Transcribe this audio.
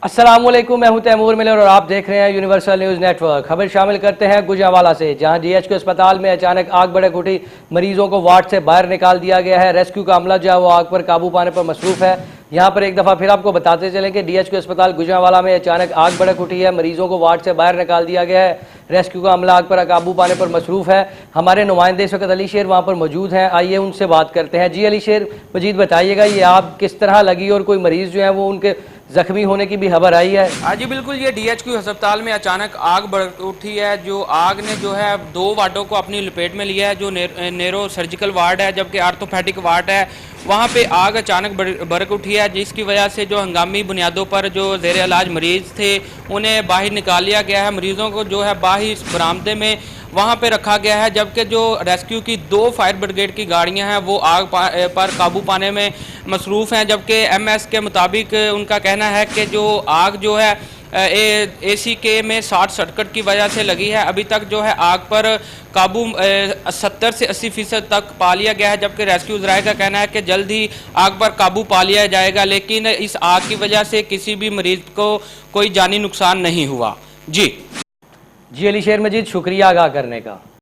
अस्सलामुअलैकुम, मैं हूं तैमूर मिलर और आप देख रहे हैं यूनिवर्सल न्यूज़ नेटवर्क। खबर शामिल करते हैं गुजरांवाला से, जहां डीएचक्यू अस्पताल में अचानक आग भड़क उठी। मरीजों को वार्ड से बाहर निकाल दिया गया है। रेस्क्यू का अमला जो है वो आग पर काबू पाने पर मसरूफ है। यहां पर एक दफ़ा फिर आपको बताते चलें कि डीएचक्यू अस्पताल गुजरांवाला में अचानक आग भड़क उठी है। मरीजों को वार्ड से बाहर निकाल दिया गया है। रेस्क्यू का अमला आग पर काबू पाने पर मसरूफ है। हमारे नुमाइंदे इस वक्त अली शेर वहाँ पर मौजूद हैं, आइए उनसे बात करते हैं। जी अली शेर, मजीद बताइएगा ये आग किस तरह लगी और कोई मरीज जो है वो उनके जख्मी होने की भी खबर आई है? हाँ जी बिल्कुल, ये डीएचक्यू अस्पताल में अचानक आग भड़क उठी है। जो आग ने जो है 2 वार्डों को अपनी लपेट में लिया है। जो नेरो सर्जिकल वार्ड है जबकि आर्थोपेडिक वार्ड है, वहाँ पे आग अचानक भड़क उठी है, जिसकी वजह से जो हंगामी बुनियादों पर जो ज़ेर इलाज मरीज़ थे उन्हें बाहर निकाल लिया गया है। मरीज़ों को जो है बाहर बरामदे में वहाँ पे रखा गया है, जबकि जो रेस्क्यू की 2 फायर ब्रिगेड की गाड़ियाँ हैं वो आग पर काबू पाने में मसरूफ़ हैं। जबकि एमएस के मुताबिक उनका कहना है कि जो आग जो है एसीके में शॉर्ट सर्किट की वजह से लगी है। अभी तक जो है आग पर काबू 70 से 80% तक पा लिया गया है, जबकि रेस्क्यू ज़राए का कहना है कि जल्द ही आग पर काबू पा लिया जाएगा। लेकिन इस आग की वजह से किसी भी मरीज़ को कोई जानी नुकसान नहीं हुआ। जी जी अली शेर मजीद, शुक्रिया आगाह करने का।